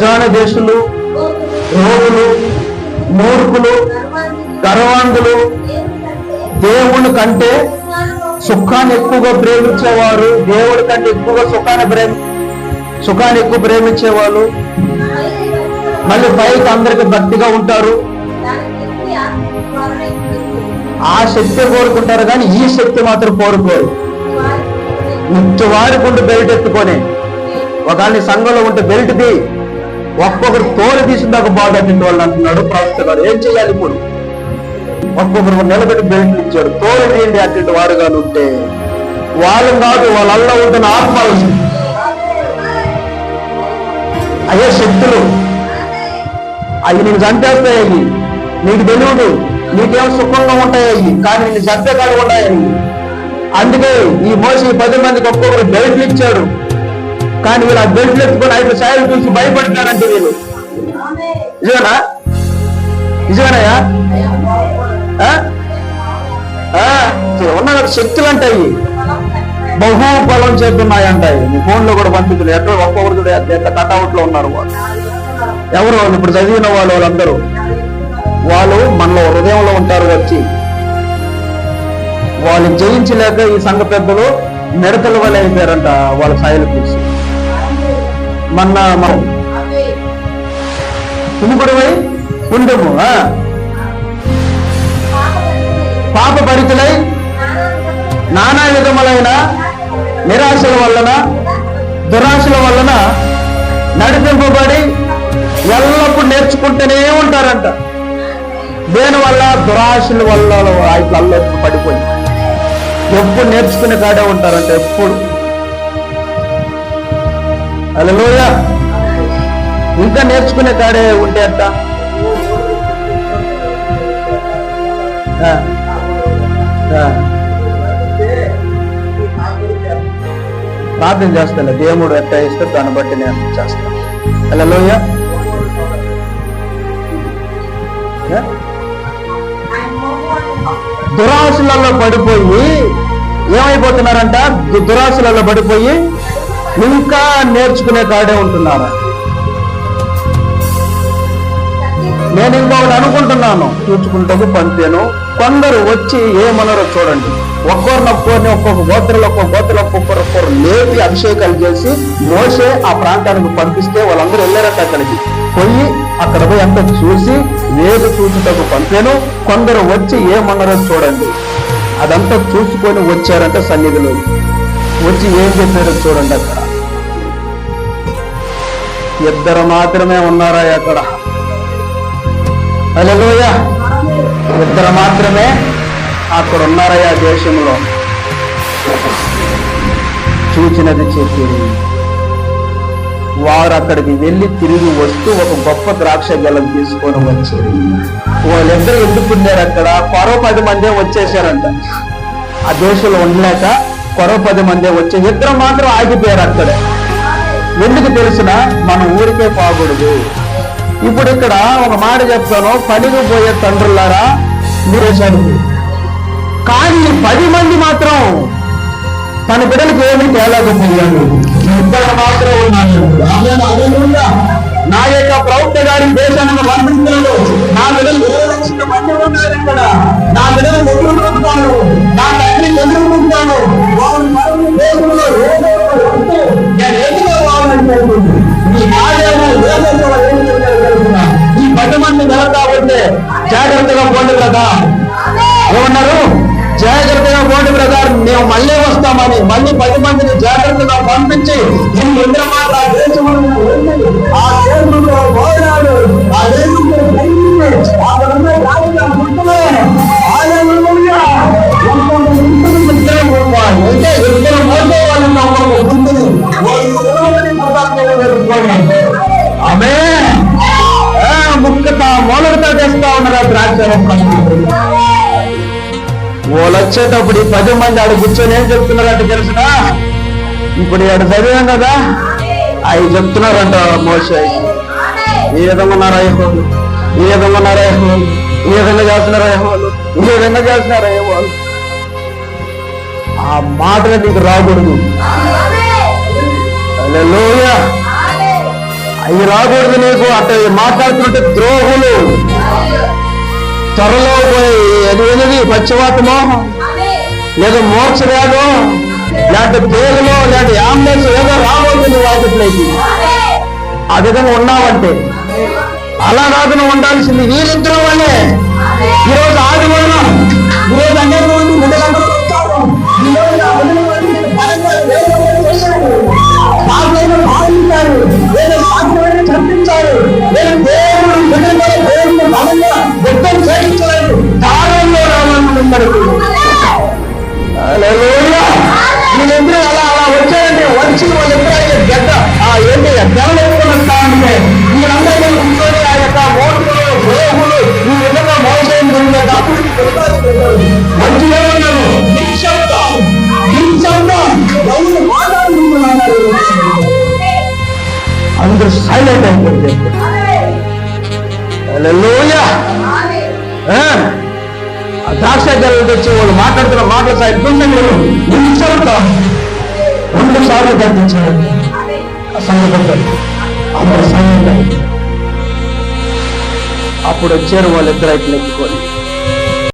దేశులు, రోగులు, మూర్ఖులు, గర్వాంధులు దేవుని కంటే సుఖాన్ని ఎక్కువగా ప్రేమించేవారు, దేవుడి కంటే ఎక్కువగా సుఖాన్ని ఎక్కువ ప్రేమించేవాళ్ళు, మళ్ళీ పైకి అందరికి భక్తిగా ఉంటారు. ఆ శక్తి కోరుకుంటారు కానీ ఈ శక్తి మాత్రం కోరుకోరు. వారికి బెల్ట్ ఎత్తుకొని ఒకళ్ళని సంఘంలో ఉంటే బెల్ట్ ది ఒక్కొక్కరు తోలు తీసిందాక బాగుంటుంది వాళ్ళు అంటున్నాడు ప్రవక్త గారు. ఏం చేయాలి ఇప్పుడు? ఒక్కొక్కరు నిలబెట్టి బెల్ట్ ఇచ్చాడు. తోలు తీయండి అటువంటి వారుగా ఉంటే వాళ్ళు కాదు, వాళ్ళల్లో ఉంటున్న ఆత్మలు అయ్యే శక్తులు అవి నేను చంపేస్తాయి. నీకు తెలియదు, నీకేమో సుఖంగా ఉంటాయి కానీ నేను చంపేకాలు ఉంటాయి. అందుకే ఈ మోసి 10 మందికి ఒక్కొక్కరు బెల్ట్లు ఇచ్చాడు. కానీ వీళ్ళు ఆ బెల్ట్లు ఎత్తుకొని 5 సార్లు చూసి భయపడతారంటే వీళ్ళు. నిజమేనా? నిజమేనయ్యా? ఉన్న శక్తులు అంటాయి బహుబలం చేస్తున్నాయి అంటాయి. మీ ఫోన్లో కూడా పంపించలేదు. ఎక్కడ ఒక్కొక్కరు ఎంత కట్అవుట్ లో ఉన్నారు వాళ్ళు. ఎవరు ఇప్పుడు చదివిన వాళ్ళందరూ వాళ్ళు మనలో హృదయంలో ఉంటారు. వచ్చి వాళ్ళు జయించలేక ఈ సంఘ పెద్దలు మిడతల వల్ల అయిపోయారంట వాళ్ళ సాయిలు చూసి. మనం తుముకుడువై ఉండము, పాప పరితులై నానా విధములైన నిరాశల వలన దురాశల వలన నడిపింపబడి ఎల్లప్పుడు నేర్చుకుంటూనే ఉంటారంట. దేనివల్ల? దురాశల వల్ల అల్లె పడిపోయి ఎప్పుడు నేర్చుకునే కాడే ఉంటారంట. ఎప్పుడు హల్లెలూయా. ఇంకా నేర్చుకునే కాడే ఉంటే అంట. ప్రార్థన చేస్తాను, దేవుడు ఎట్లా ఇస్తే దాన్ని బట్టి నేను చేస్తాను. హల్లెలూయా. దురాశలలో పడిపోయి ఏమైపోతున్నారంట? దురాశలలో పడిపోయి ఇంకా నేర్చుకునే కాడే ఉంటున్నారా? నేను ఇంకొకటి అనుకుంటున్నాను, చూచుకుంటూ పంపాను. కొందరు వచ్చి ఏమన్నారో చూడండి. ఒక్కొక్కరిని ఒక్కొక్క ఒక్కొక్కరు లేపి అభిషేకాలు చేసి మోసే ఆ ప్రాంతానికి పంపిస్తే వాళ్ళందరూ వెళ్ళారట. అక్కడికి పోయి అక్కడ పోయి అంత చూసి వేలు చూసుటకు పంపాను. కొందరు వచ్చి ఏమన్నారో చూడండి. అదంతా చూసుకొని వచ్చారంట సన్నిధిలో. వచ్చి ఏం చెప్పారో చూడండి. అక్కడ 2 మాత్రమే ఉన్నారా అక్కడ? హల్లెలూయా. 2 మాత్రమే అక్కడ ఉన్నారయ్యా దేశంలో. చూచినది చెప్పారు. వారు అక్కడికి వెళ్ళి తిరిగి వస్తూ ఒక గొప్ప ద్రాక్ష గెలం తీసుకొని వచ్చారు. వాళ్ళిద్దరు ఎందుకున్నారు అక్కడ? కొరవ 10 మందే వచ్చేసారంట. ఆ దేశంలో ఉండలేక కొరవ 10 మందే వచ్చే. 2 మాత్రం ఆగిపోయారు అక్కడే. ఎందుకు తెలిసిన? మన ఊరికే పోకూడదు. ఇప్పుడు ఇక్కడ ఒక మాట చెప్తాను, పనికి పోయే తండ్రులారా మీరేశారు. కానీ 10 మంది మాత్రం తన బిడ్డలకు ఏమీ తేలేకపోయాడు. 2 మాత్రం ఉన్నాడు. నా యొక్క ప్రవక్త గారి దేశానికి పంపిస్తున్నాడు. నా బిడ్డలు 2 మంది ఉన్నారు ఇక్కడ. నా బిడ్డలు ఎదుర్కొంటున్నాను, నా తండ్రిని ఎదుర్కొంటున్నాను. నేను ఎందుకు కావాలంటే ఈ కార్యాలు ఈ 10 మంది కాబట్టి జాగ్రత్తగా పోండి కదా. ఏమన్నారు? జాగ్రత్తగా పోండి బ్రదర్, మేము మళ్ళీ వస్తామని మళ్ళీ 10 మందిని జాగ్రత్తగా పంపించి ఈ ఇంద్రమాట ఆ దేశంలో పోయినాడు. ఆ దేశంలో ఆమె ముక్కత మూలకతో చేస్తా ఉన్నారు ద్రాక్ష. వాళ్ళు వచ్చేటప్పుడు 10 మంది ఆడ కూర్చొని ఏం చెప్తున్నారంటే తెలిసిన? ఇప్పుడు ఆడ చదివాం కదా, అవి చెప్తున్నారంట మోసే. ఈ విధంగా ఉన్నారా యెహోవా, ఈ విధంగా ఉన్నారా యెహోవా, ఈ విధంగా చేస్తున్నారా యెహోవా, ఈ విధంగా చేస్తున్నారా యెహోవా. ఆ మాటలు నీకు రాకూడదు. హల్లెలూయా. అవి రాకూడదు నీకు. అట్లా మాట్లాడుతుంటే ద్రోహులు, త్వరలో పోయి అది ఏది పశ్చిమాతమో లేదా మోక్షవేగం లేకపోతే పేరులో లేకపోతే అంబులెన్స్ ఏదో రాబోతుంది వాటిట్లయితే. ఆ విధంగా ఉన్నావంటే అలా కాదు నువ్వు ఉండాల్సింది. వీరిద్దరం వల్లే ఈరోజు ఆదివారం, ఈరోజు అనేక మంది కనిపించారు. దేవుడు చేయించలేదు. కాలంలో రావాలన్నారు. వీళ్ళిద్దరూ అలా వచ్చారంటే వచ్చి వాళ్ళిద్దరూ గడ్డ ఏంటి గెలలు ఎత్తుకున్న అంటే వీళ్ళందరూ కూర్చొని ఆ యొక్క మోటులు ప్రేములు ఈ విధంగా మోసం మంచిగా ఉన్నారు. అందరూ సైలెంట్ అయిపోయింది. ద్రాక్ష గెలలు తెచ్చి వాళ్ళు మాట్లాడుతున్న మాటల సైడ్ నిమిషంతో 2 సార్లు గర్తించారు. అందరూ సైలెంట్. అప్పుడు వచ్చారు వాళ్ళిద్దరు అయితే నెక్కుకొని